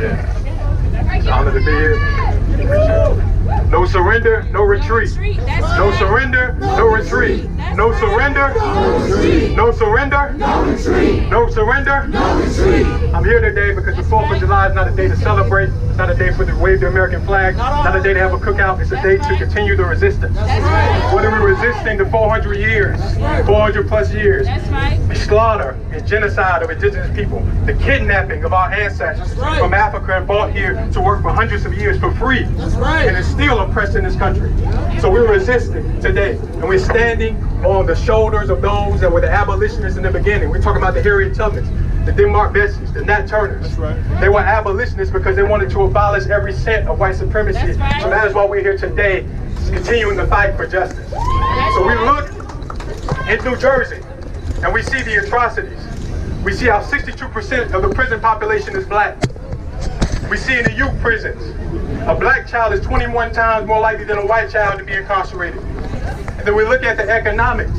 Yeah. It's an honor to be here. No surrender, no retreat. No surrender, no retreat. No surrender, no surrender, no surrender. I'm here today because the 4th of July is not a day to celebrate. It's not a day for to wave the American flag. It's not a day to have a cookout. It's a day to continue the resistance. Whether we're resisting the 400 years, 400 plus years, the slaughter and genocide of indigenous people, the kidnapping of our ancestors from Africa and brought here to work for hundreds of years for free, and is still oppressed in this country. So we're resisting today, and we're standing on the shoulders of those that were the abolitionists in the beginning. We're talking about the Harriet Tubmans, the Denmark Bessies, the Nat Turners. They were abolitionists because they wanted to abolish every cent of white supremacy. So that is why we're here today, continuing the fight for justice. So we look in New Jersey, and we see the atrocities. We see how 62% of the prison population is black. We see in the youth prisons, a black child is 21 times more likely than a white child to be incarcerated. And then we look at the economics.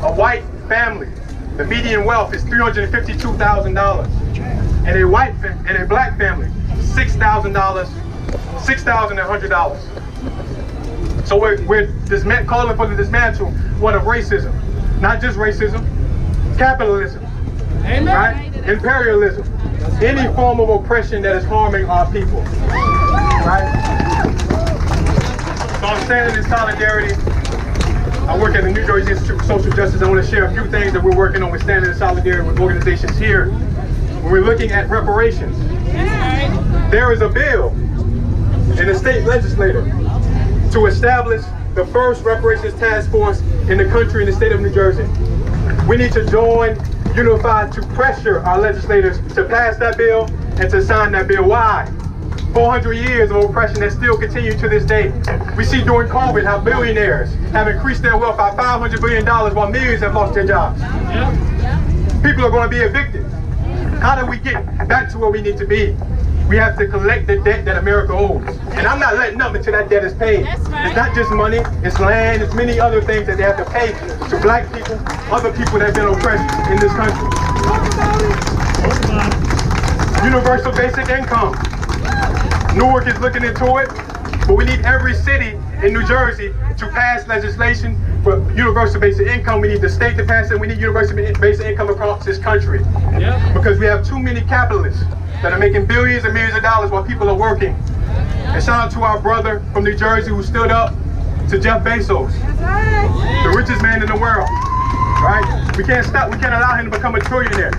A white family, the median wealth is $352,000. And a black family, $6,000, $6,100. So we're calling for the dismantle of racism. Not just racism, capitalism, right? Imperialism, any form of oppression that is harming our people, right? So I'm standing in solidarity. I work at the New Jersey Institute for Social Justice. I want to share a few things that we're working on with standing in solidarity with organizations here. When we're looking at reparations, there is a bill in the state legislature to establish the first reparations task force in the country, in the state of New Jersey. We need to join, unify, to pressure our legislators to pass that bill and to sign that bill. Why? 400 years of oppression that still continue to this day. We see during COVID how billionaires have increased their wealth by $500 billion while millions have lost their jobs. People are going to be evicted. How do we get back to where we need to be? We have to collect the debt that America owes. And I'm not letting up until that debt is paid. It's not just money, it's land, it's many other things that they have to pay to black people, other people that have been oppressed in this country. Universal basic income. Newark is looking into it, but we need every city in New Jersey to pass legislation for universal basic income. We need the state to pass it. We need universal basic income across this country. Because we have too many capitalists that are making billions and millions of dollars while people are working. And shout out to our brother from New Jersey who stood up to Jeff Bezos, the richest man in the world, right? We can't allow him to become a trillionaire.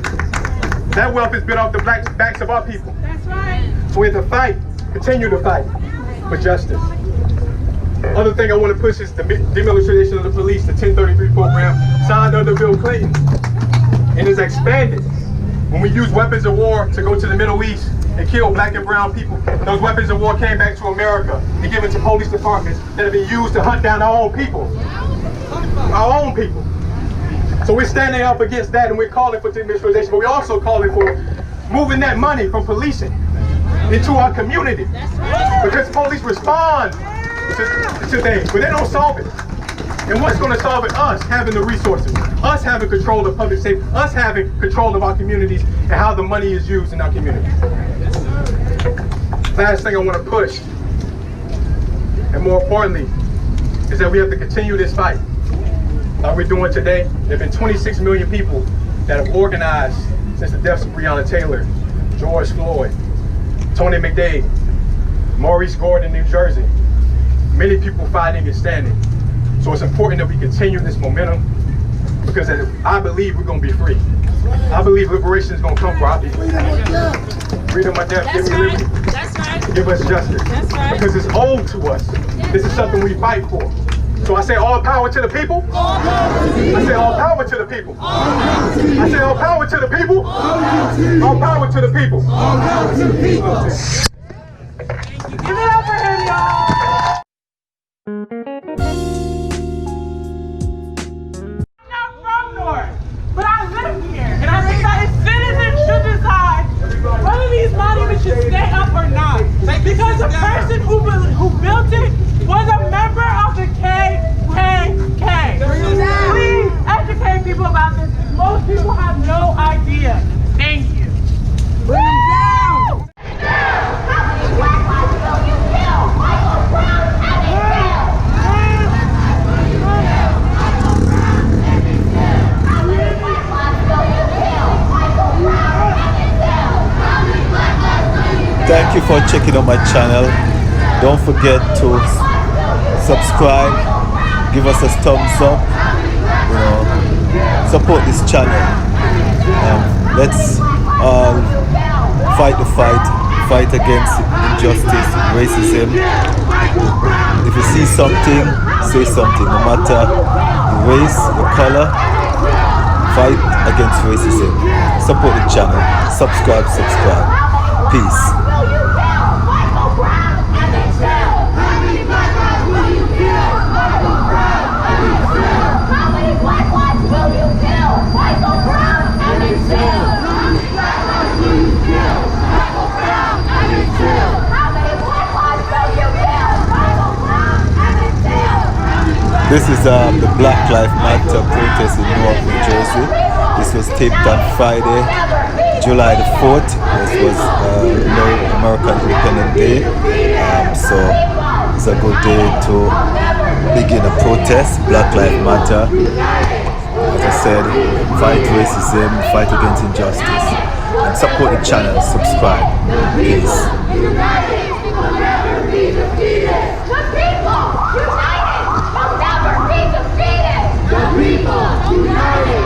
That wealth is built off the backs of our people. So we have to fight, continue to fight for justice. Other thing I want to push is the demilitarization of the police, the 1033 program, signed under Bill Clinton, and is expanded. When we use weapons of war to go to the Middle East and kill black and brown people, those weapons of war came back to America and given to police departments that have been used to hunt down our own people. Our own people. So we're standing up against that, and we're calling for demilitarization, but we're also calling for moving that money from policing into our community. Because police respond to things, but they don't solve it. And what's going to solve it? Us having the resources, us having control of public safety, us having control of our communities and how the money is used in our communities. Last thing I want to push, and more importantly, is that we have to continue this fight like we're doing today. There have been 26 million people that have organized since the deaths of Breonna Taylor, George Floyd, Tony McDade, Maurice Gordon in New Jersey. Many people fighting and standing. So it's important that we continue this momentum, because I believe we're going to be free. I believe liberation is going to come for our people. Freedom or death, give me liberty. Give us justice. Because it's owed to us. This is something we fight for. So I say all power to the people. I say all power to the people. I say all power to the people. All power to the people. All power to the people. Give it up for him, y'all. But I live here, and I think that citizens should decide whether these monuments should stay up or not. Because the person who built it was a member of the KKK. Please educate people about this. Most people have no idea. Thank you. Bring them down. Thank you for checking out my channel. Don't forget to subscribe, give us a thumbs up, you know, support this channel. Let's all fight the fight against injustice, racism. If you see something, say something, no matter the race, the color. Fight against racism. Support the channel. Subscribe. Peace. This is the Black Lives Matter protest in Newark, New Jersey. This was taped on Friday, July the 4th. This was American Independence Day. So it's a good day to begin a protest. Black Lives Matter. As I said, fight racism, fight against injustice. And support the channel, subscribe. Peace. People united!